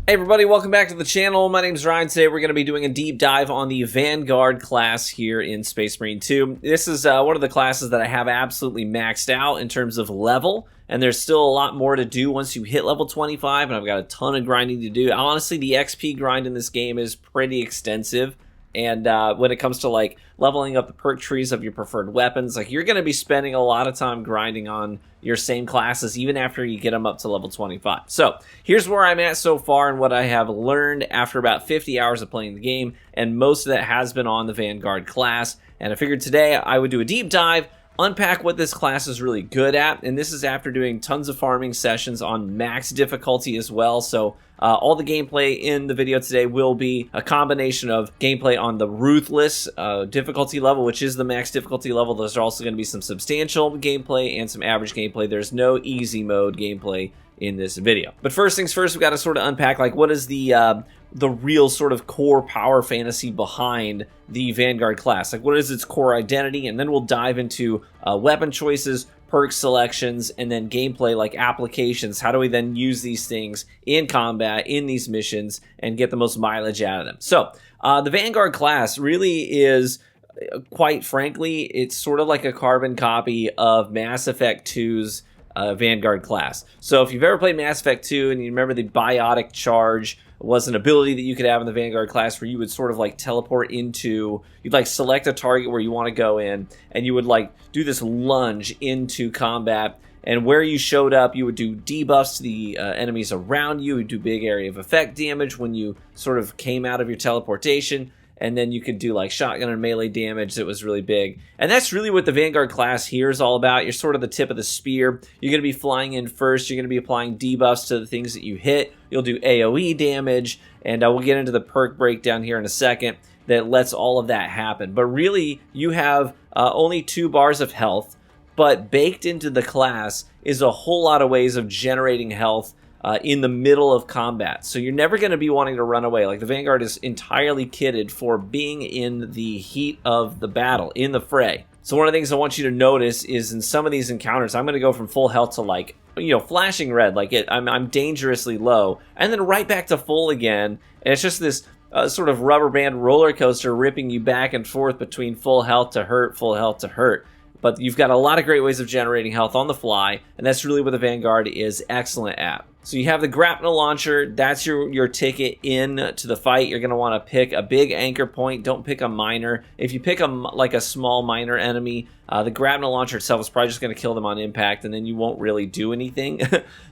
Hey everybody, welcome back to the channel. My name is Ryan. Today we're going to be doing a deep dive on the Vanguard class here in Space Marine 2. This is one of the classes that I have absolutely maxed out in terms of level, and there's still a lot more to do once you hit level 25, and I've got a ton of grinding to do. Honestly, the XP grind in this game is pretty extensive, and when it comes to like leveling up the perk trees of your preferred weapons, like you're going to be spending a lot of time grinding on your same classes even after you get them up to level 25. So here's where I'm at so far and what I have learned after about 50 hours of playing the game, and most of that has been on the Vanguard class. And I figured today I would do a deep dive, unpack what this class is really good at, and this is after doing tons of farming sessions on max difficulty as well. So all the gameplay in the video today will be a combination of gameplay on the Ruthless difficulty level, which is the max difficulty level. There's also going to be some substantial gameplay and some average gameplay. There's no easy mode gameplay in this video. But first things first, we've got to sort of unpack like what is the real sort of core power fantasy behind the Vanguard class. Like what is its core identity, and then we'll dive into weapon choices, perk selections, and then gameplay like applications. How do we then use these things in combat, in these missions, and get the most mileage out of them? So the Vanguard class really is, quite frankly, it's sort of like a carbon copy of Mass Effect 2's Vanguard class. So if you've ever played Mass Effect 2 and you remember the biotic charge was an ability that you could have in the Vanguard class where you would sort of like teleport into, you'd like select a target where you want to go in, and you would like do this lunge into combat, and where you showed up you would do debuffs to the enemies around you. You would do big area of effect damage when you sort of came out of your teleportation, and then you could do like shotgun and melee damage that was really big. And that's really what the Vanguard class here is all about. You're sort of the tip of the spear. You're going to be flying in first. You're going to be applying debuffs to the things that you hit. You'll do AoE damage, and we'll get into the perk breakdown here in a second that lets all of that happen. But really, you have only 2 bars of health, but baked into the class is a whole lot of ways of generating health in the middle of combat. So you're never going to be wanting to run away. Like the Vanguard is entirely kitted for being in the heat of the battle, in the fray. So one of the things I want you to notice is in some of these encounters, I'm going to go from full health to like, you know, flashing red, like I'm dangerously low, and then right back to full again. And it's just this sort of rubber band roller coaster ripping you back and forth between full health to hurt, full health to hurt. But you've got a lot of great ways of generating health on the fly, and that's really what the Vanguard is excellent at. So you have the grapnel launcher. That's your ticket in to the fight. You're going to want to pick a big anchor point. Don't pick a minor. If you pick a small minor enemy, the grapnel launcher itself is probably just going to kill them on impact, and then you won't really do anything.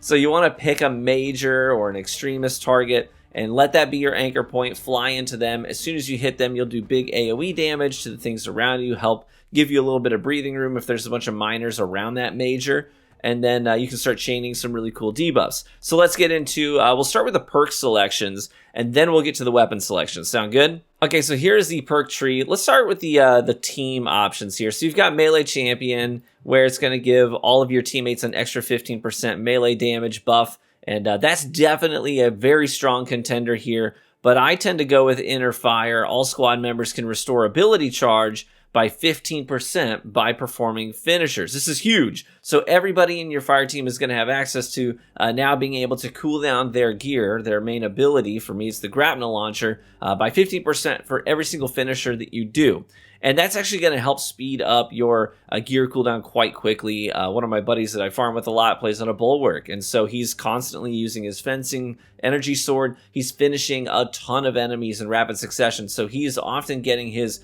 So you want to pick a major or an extremist target and let that be your anchor point. Fly into them. As soon as you hit them, you'll do big AoE damage to the things around you, help give you a little bit of breathing room if there's a bunch of minors around that major. And then you can start chaining some really cool debuffs. So let's get into, we'll start with the perk selections, and then we'll get to the weapon selections. Sound good? Okay, so here's the perk tree. Let's start with the team options here. So you've got Melee Champion, where it's going to give all of your teammates an extra 15% melee damage buff, and that's definitely a very strong contender here. But I tend to go with Inner Fire. All squad members can restore ability charge by 15% by performing finishers. This is huge. So everybody in your fire team is going to have access to now being able to cool down their gear, their main ability. For me, it's the grapnel launcher, by 15% for every single finisher that you do. And that's actually going to help speed up your gear cooldown quite quickly. One of my buddies that I farm with a lot plays on a bulwark, and so he's constantly using his fencing energy sword. He's finishing a ton of enemies in rapid succession, so he's often getting his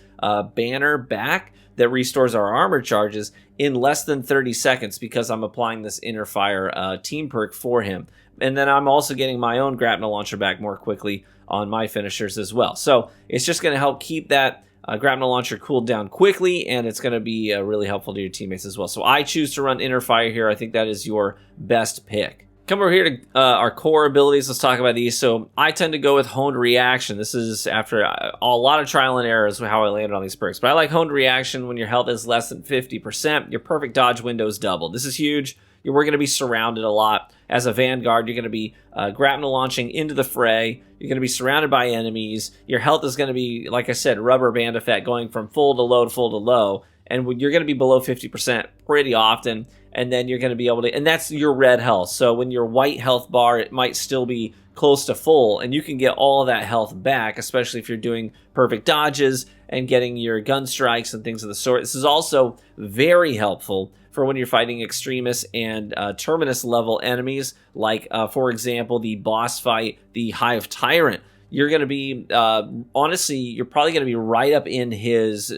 banner back that restores our armor charges in less than 30 seconds because I'm applying this Inner Fire team perk for him. And then I'm also getting my own grapnel launcher back more quickly on my finishers as well. So it's just going to help keep that grapnel launcher cooled down quickly, and it's going to be really helpful to your teammates as well. So I choose to run Inner Fire here. I think that is your best pick. Come over here to our core abilities. Let's talk about these. So I tend to go with Honed Reaction. This is after a lot of trial and error is how I landed on these perks. But I like Honed Reaction when your health is less than 50%. Your perfect dodge window is doubled. This is huge. We're going to be surrounded a lot. As a Vanguard, you're going to be grapnel launching into the fray. You're going to be surrounded by enemies. Your health is going to be, like I said, rubber band effect, going from full to low to full to low. and you're going to be below 50% pretty often, and then you're going to be able to, and that's your red health. So when your white health bar, it might still be close to full, and you can get all of that health back, especially if you're doing perfect dodges and getting your gun strikes and things of the sort. This is also very helpful for when you're fighting extremists and terminus level enemies, like for example the boss fight, the Hive Tyrant. You're going to be, honestly, you're probably going to be right up in his,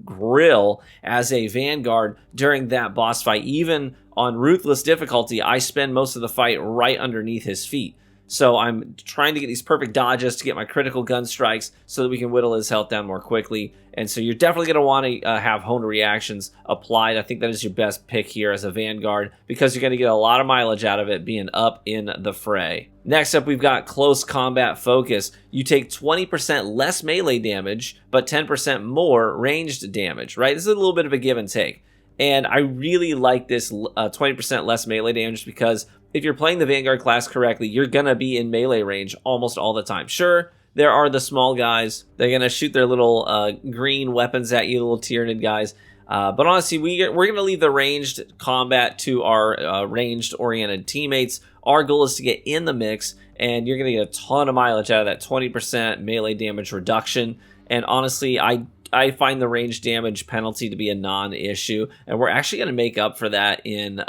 grill as a Vanguard during that boss fight. Even on Ruthless difficulty, I spend most of the fight right underneath his feet. So I'm trying to get these perfect dodges to get my critical gun strikes so that we can whittle his health down more quickly. And so you're definitely going to want to have honed reactions applied. I think that is your best pick here as a Vanguard because you're going to get a lot of mileage out of it being up in the fray. Next up, we've got Close Combat Focus. You take 20% less melee damage, but 10% more ranged damage, right? This is a little bit of a give and take. And I really like this 20% less melee damage because if you're playing the Vanguard class correctly, you're going to be in melee range almost all the time. Sure, there are the small guys. They're going to shoot their little green weapons at you, little Tyranid guys. But honestly, we're going to leave the ranged combat to our ranged-oriented teammates. Our goal is to get in the mix, and you're going to get a ton of mileage out of that 20% melee damage reduction. And honestly, I find the range damage penalty to be a non-issue, and we're actually going to make up for that in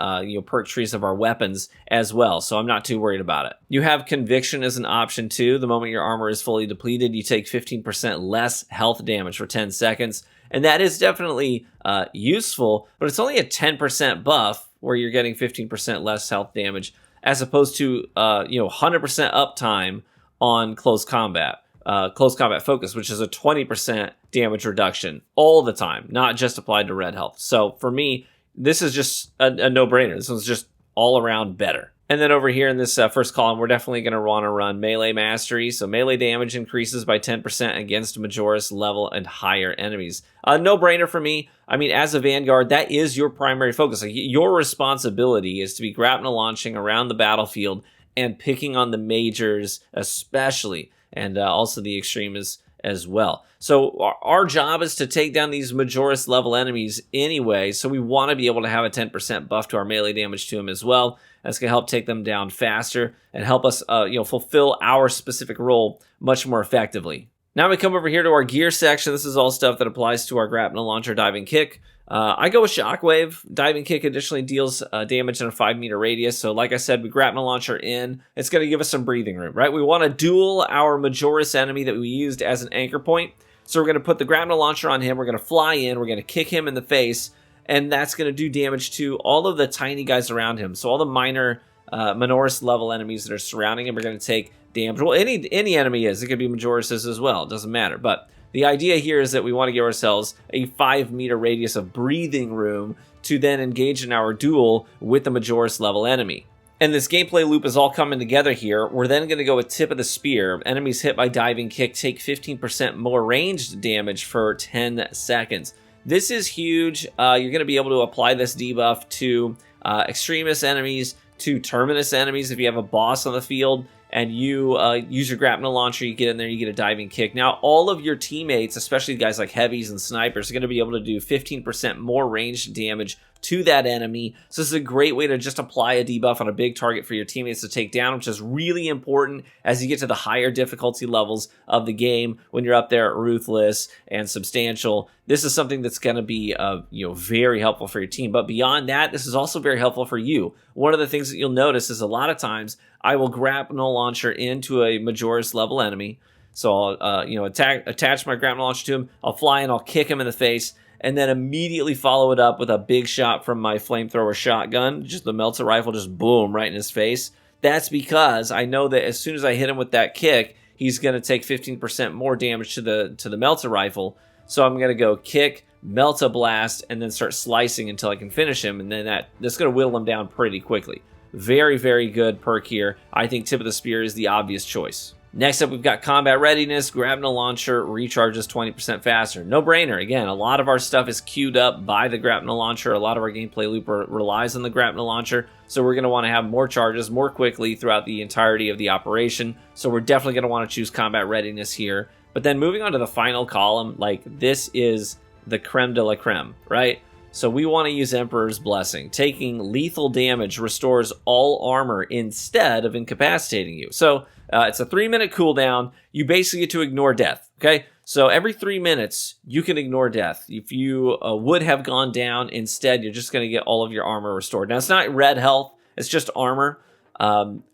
perk trees of our weapons as well, so I'm not too worried about it. You have Conviction as an option too. The moment your armor is fully depleted, you take 15% less health damage for 10 seconds, and that is definitely useful, but it's only a 10% buff where you're getting 15% less health damage as opposed to 100% uptime on Close Combat Focus, which is a 20% damage reduction all the time, not just applied to red health. So for me, this is just a no-brainer. This one's just all around better. And then over here in this first column, we're definitely going to want to run Melee Mastery. So melee damage increases by 10% against Majoris level and higher enemies. No-brainer for me. I mean, as a Vanguard, that is your primary focus. Like, your responsibility is to be grapnel launching around the battlefield and picking on the majors especially, and also the extremists as well. So our job is to take down these Majoris level enemies anyway, so we want to be able to have a 10% buff to our melee damage to them as well. That's going to help take them down faster and help us fulfill our specific role much more effectively. Now we come over here to our gear section. This is all stuff that applies to our grapnel launcher diving kick. I go with Shockwave. Diving Kick additionally deals damage in a 5-meter radius. So like I said, we grapnel launcher in. It's going to give us some breathing room, right? We want to duel our Majoris enemy that we used as an anchor point. So we're going to put the grapnel launcher on him. We're going to fly in. We're going to kick him in the face. And that's going to do damage to all of the tiny guys around him. So all the minor Majoris level enemies that are surrounding him are going to take damage. Well, any enemy is. It could be Majoris as well. It doesn't matter. But the idea here is that we want to give ourselves a 5-meter radius of breathing room to then engage in our duel with the Majoris level enemy. And this gameplay loop is all coming together here. We're then going to go with Tip of the Spear. Enemies hit by Diving Kick take 15% more ranged damage for 10 seconds. This is huge. You're going to be able to apply this debuff to extremist enemies, to terminus enemies if you have a boss on the field, and you use your grapnel launcher, you get in there, you get a diving kick. Now, all of your teammates, especially guys like heavies and snipers, are going to be able to do 15% more ranged damage to that enemy. So this is a great way to just apply a debuff on a big target for your teammates to take down, which is really important as you get to the higher difficulty levels of the game when you're up there at Ruthless and Substantial. This is something that's going to be very helpful for your team. But beyond that, this is also very helpful for you. One of the things that you'll notice is a lot of times I will grapnel launcher into a Majoris level enemy. So I'll attach my grapnel launcher to him. I'll fly in, I'll kick him in the face, and then immediately follow it up with a big shot from my flamethrower shotgun. Just the melter rifle, just boom, right in his face. That's because I know that as soon as I hit him with that kick, he's going to take 15% more damage to the melter rifle. So I'm going to go kick, Melta Blast, and then start slicing until I can finish him, and then that's going to whittle him down pretty quickly. Very, very good perk here. I think Tip of the Spear is the obvious choice. Next up, we've got Combat Readiness. Grapnel Launcher recharges 20% faster. No brainer. Again, a lot of our stuff is queued up by the Grapnel Launcher. A lot of our gameplay loop relies on the Grapnel Launcher. So we're going to want to have more charges more quickly throughout the entirety of the operation. So we're definitely going to want to choose Combat Readiness here. But then moving on to the final column, like, this is the creme de la creme, right? So we want to use Emperor's Blessing. Taking lethal damage restores all armor instead of incapacitating you. So it's a 3-minute cooldown. You basically get to ignore death, okay? So every 3 minutes, you can ignore death. If you would have gone down, instead, you're just going to get all of your armor restored. Now, it's not red health. It's just armor.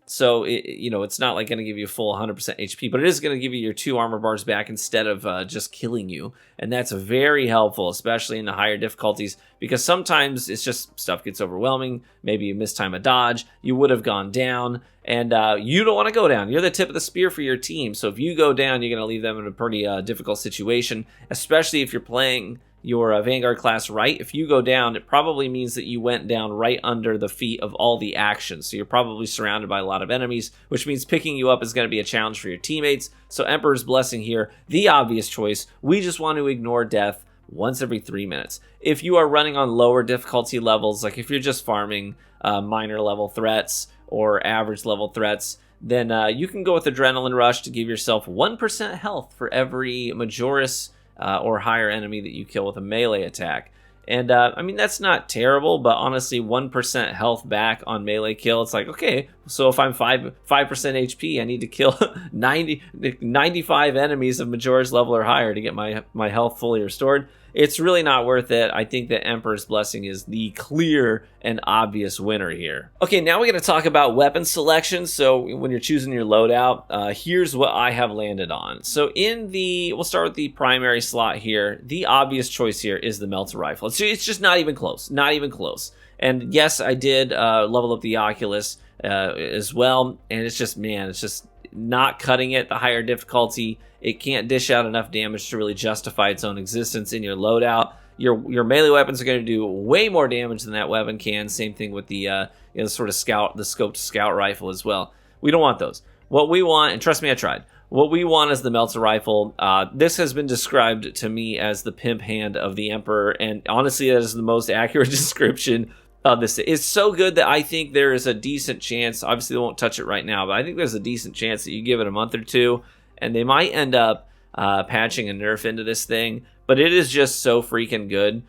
So it's not like going to give you full 100% HP, but it is going to give you your 2 armor bars back instead of just killing you. And that's very helpful, especially in the higher difficulties, because sometimes it's just stuff gets overwhelming. Maybe you mistime a dodge. You would have gone down, and you don't want to go down. You're the tip of the spear for your team. So if you go down, you're going to leave them in a pretty difficult situation, especially if you're playing your Vanguard class right. If you go down, it probably means that you went down right under the feet of all the actions. So you're probably surrounded by a lot of enemies, which means picking you up is going to be a challenge for your teammates. So Emperor's Blessing here, the obvious choice. We just want to ignore death once every 3 minutes. If you are running on lower difficulty levels, like if you're just farming minor level threats or average level threats, then you can go with Adrenaline Rush to give yourself 1% health for every Majoris or higher enemy that you kill with a melee attack. And I mean, that's not terrible, but honestly, 1% health back on melee kill, it's like, okay, so if I'm 5% HP, I need to kill 95 enemies of Majora's level or higher to get my health fully restored. It's really not worth it. I think that Emperor's Blessing is the clear and obvious winner here. Okay, now we're going to talk about weapon selection. So when you're choosing your loadout, here's what I have landed on. So we'll start with the primary slot here. The obvious choice here is the Melter Rifle. It's just not even close, not even close. And yes, I did level up the Oculus as well. And it's just, man, it's just not cutting it. The higher difficulty, it can't dish out enough damage to really justify its own existence in your loadout. Your melee weapons are going to do way more damage than that weapon can. Same thing with the sort of scoped scout rifle as well. We don't want those. What we want, and trust me, I tried. What we want is the Melter Rifle. This has been described to me as the pimp hand of the Emperor, and honestly, that is the most accurate description of this. It's so good that I think there is a decent chance, obviously they won't touch it right now, but I think there's a decent chance that you give it a month or two, and they might end up patching a nerf into this thing, but it is just so freaking good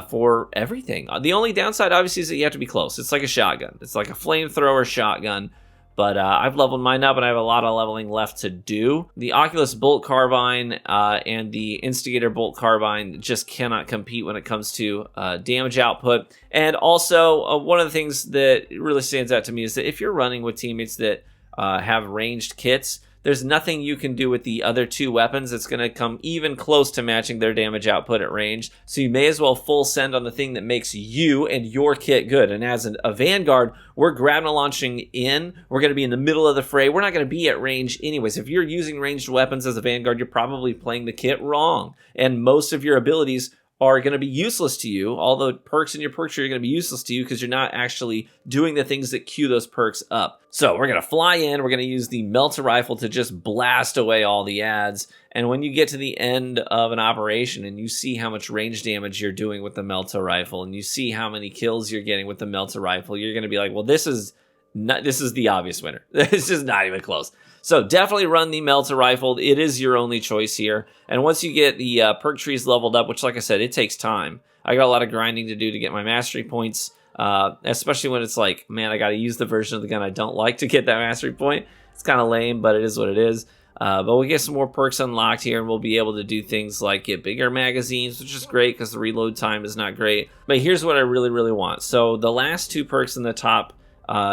for everything. The only downside, obviously, is that you have to be close. It's like a shotgun. It's like a flamethrower shotgun, but I've leveled mine up, and I have a lot of leveling left to do. The Oculus Bolt Carbine and the Instigator Bolt Carbine just cannot compete when it comes to damage output. And also, one of the things that really stands out to me is that if you're running with teammates that have ranged kits, there's nothing you can do with the other 2 weapons that's going to come even close to matching their damage output at range. So you may as well full send on the thing that makes you and your kit good. And as a Vanguard, we're grabbing and launching in. We're going to be in the middle of the fray. We're not going to be at range anyways. If you're using ranged weapons as a Vanguard, you're probably playing the kit wrong. And most of your abilities are going to be useless to you. All the perks in your perk tree are going to be useless to you because you're not actually doing the things that queue those perks up. So we're going to fly in. We're going to use the Melter Rifle to just blast away all the ads. And when you get to the end of an operation and you see how much range damage you're doing with the Melter Rifle and you see how many kills you're getting with the Melter Rifle, you're going to be like, well, this is the obvious winner. This is not even close. So definitely run the Melter Rifle. It is your only choice here. And once you get the perk trees leveled up, which like I said, it takes time. I got a lot of grinding to do to get my mastery points, especially when it's like, man, I got to use the version of the gun I don't like to get that mastery point. It's kind of lame, but it is what it is. But we'll get some more perks unlocked here, and we'll be able to do things like get bigger magazines, which is great because the reload time is not great. But here's what I really, really want. So the last 2 perks in the top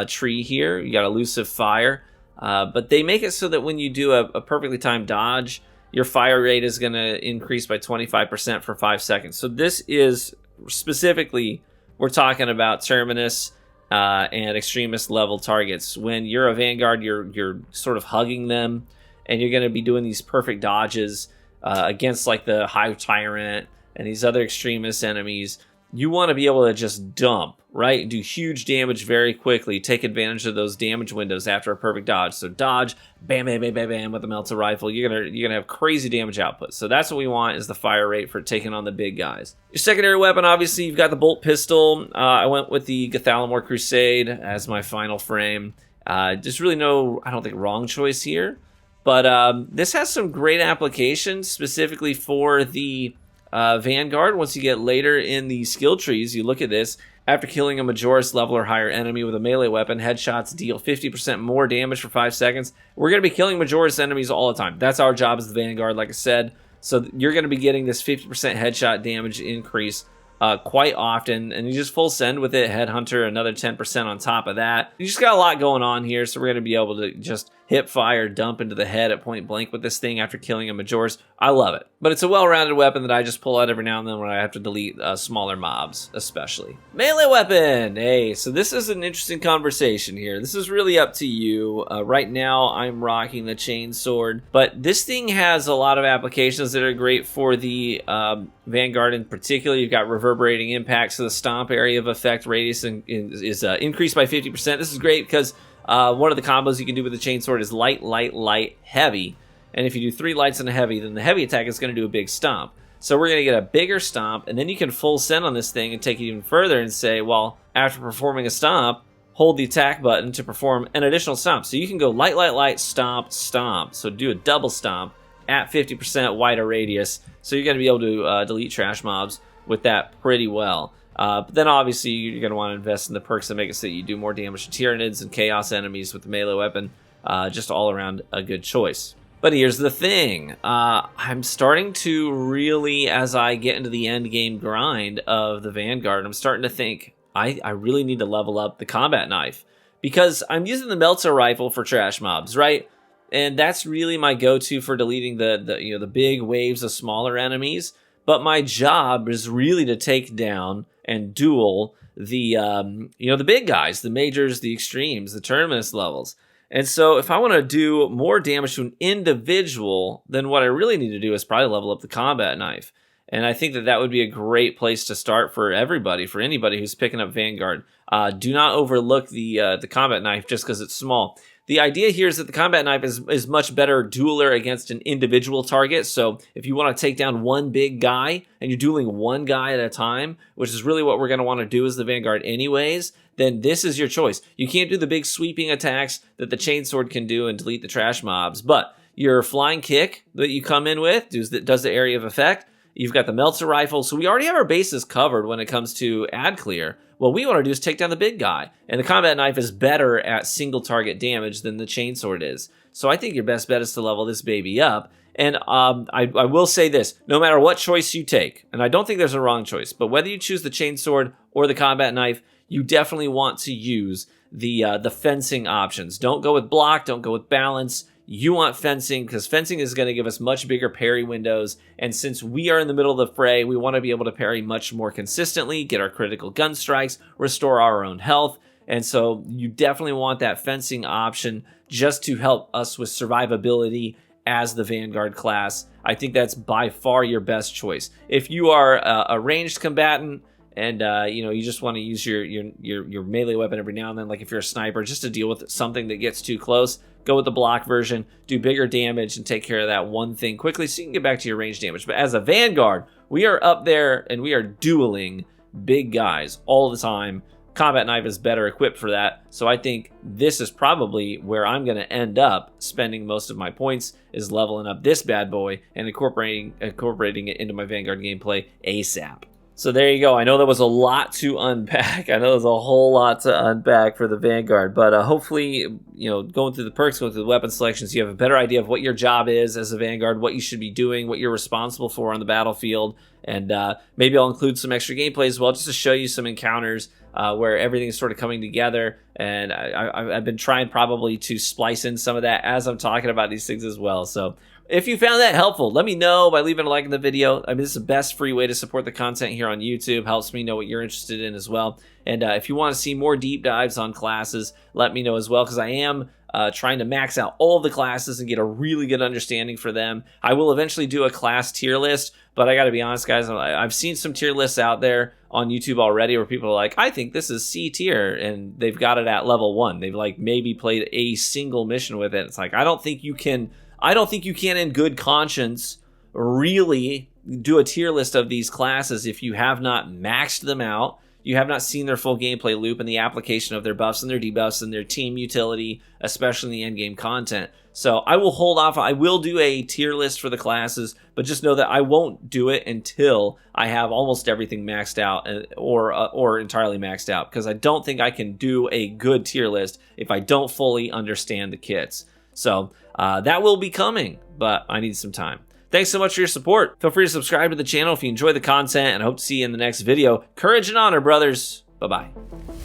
tree here, you got Elusive Fire. But they make it so that when you do a perfectly timed dodge, your fire rate is going to increase by 25% for 5 seconds. So this is specifically, we're talking about Terminus and Extremist level targets. When you're a Vanguard, you're sort of hugging them, and you're going to be doing these perfect dodges against like the High Tyrant and these other Extremist enemies. You want to be able to just dump, right? Do huge damage very quickly. Take advantage of those damage windows after a perfect dodge. So dodge, bam, bam, bam, bam, bam with the Melter Rifle. You're gonna have crazy damage output. So that's what we want, is the fire rate for taking on the big guys. Your secondary weapon, obviously, you've got the Bolt Pistol. I went with the Gathalamor Crusade as my final frame. Just really no, I don't think, wrong choice here. But this has some great applications, specifically for the Vanguard, once you get later in the skill trees, you look at this. After killing a Majoris level or higher enemy with a melee weapon, headshots deal 50% more damage for 5 seconds. We're going to be killing Majoris enemies all the time. That's our job as the Vanguard, like I said. So you're going to be getting this 50% headshot damage increase quite often, and you just full send with it. Headhunter, another 10% on top of that. You just got a lot going on here, so we're going to be able to just hip fire, dump into the head at point blank with this thing after killing a Majoris. I love it. But it's a well-rounded weapon that I just pull out every now and then when I have to delete smaller mobs, especially. Melee weapon! Hey, so this is an interesting conversation here. This is really up to you. Right now, I'm rocking the chainsword, but this thing has a lot of applications that are great for the Vanguard in particular. You've got reverberating impacts, so the stomp area of effect radius is increased by 50%. This is great because one of the combos you can do with the chainsword is light, light, light, heavy. And if you do 3 lights and a heavy, then the heavy attack is going to do a big stomp. So we're going to get a bigger stomp, and then you can full send on this thing and take it even further and say, well, after performing a stomp, hold the attack button to perform an additional stomp. So you can go light, light, light, stomp, stomp. So do a double stomp at 50% wider radius. So you're going to be able to delete trash mobs with that pretty well. But then obviously you're going to want to invest in the perks that make it so that you do more damage to Tyranids and Chaos enemies with the melee weapon. Just all around a good choice. But here's the thing. I'm starting to really, as I get into the end game grind of the Vanguard, I'm starting to think I really need to level up the combat knife. Because I'm using the Melter rifle for trash mobs, right? And that's really my go-to for deleting the big waves of smaller enemies. But my job is really to take down and duel the the big guys, the majors, the extremes, the terminus levels. And so if I want to do more damage to an individual, then what I really need to do is probably level up the combat knife. And I think that would be a great place to start for everybody, for anybody who's picking up Vanguard. Do not overlook the combat knife just because it's small. The idea here is that the combat knife is much better dueler against an individual target. So if you want to take down one big guy and you're dueling one guy at a time, which is really what we're going to want to do as the Vanguard anyways, then this is your choice. You can't do the big sweeping attacks that the chainsword can do and delete the trash mobs, but your flying kick that you come in with does the area of effect. You've got the Melter rifle, so we already have our bases covered when it comes to ad clear. What we want to do is take down the big guy, and the combat knife is better at single target damage than the chainsword is. So I think your best bet is to level this baby up. And I will say this, no matter what choice you take, and I don't think there's a wrong choice, but whether you choose the chainsword or the combat knife, you definitely want to use the fencing options. Don't go with block, don't go with balance. You want fencing because fencing is going to give us much bigger parry windows. And since we are in the middle of the fray, we want to be able to parry much more consistently, get our critical gun strikes, restore our own health. And so you definitely want that fencing option just to help us with survivability as the Vanguard class. I think that's by far your best choice. If you are a ranged combatant, and you just want to use your melee weapon every now and then, like if you're a sniper, just to deal with something that gets too close, go with the block version, do bigger damage, and take care of that one thing quickly so you can get back to your range damage. But as a Vanguard, we are up there and we are dueling big guys all the time. Combat knife is better equipped for that, so I think this is probably where I'm going to end up spending most of my points, is leveling up this bad boy and incorporating it into my Vanguard gameplay ASAP. So there you go. I know that was a lot to unpack. I know there's a whole lot to unpack for the Vanguard, but hopefully, going through the perks, going through the weapon selections, you have a better idea of what your job is as a Vanguard, what you should be doing, what you're responsible for on the battlefield, and maybe I'll include some extra gameplay as well, just to show you some encounters where everything is sort of coming together. And I've been trying probably to splice in some of that as I'm talking about these things as well. So if you found that helpful, let me know by leaving a like in the video. I mean, this is the best free way to support the content here on YouTube. Helps me know what you're interested in as well. And if you want to see more deep dives on classes, let me know as well, because I am trying to max out all of the classes and get a really good understanding for them. I will eventually do a class tier list, but I got to be honest, guys, I've seen some tier lists out there on YouTube already where people are like, I think this is C tier, and they've got it at level 1. They've like maybe played a single mission with it. It's like, I don't think you can in good conscience really do a tier list of these classes if you have not maxed them out, you have not seen their full gameplay loop and the application of their buffs and their debuffs and their team utility, especially in the endgame content. So I will hold off. I will do a tier list for the classes, but just know that I won't do it until I have almost everything maxed out or entirely maxed out, because I don't think I can do a good tier list if I don't fully understand the kits. So that will be coming, but I need some time. Thanks so much for your support. Feel free to subscribe to the channel if you enjoy the content, and I hope to see you in the next video. Courage and honor, brothers. Bye-bye.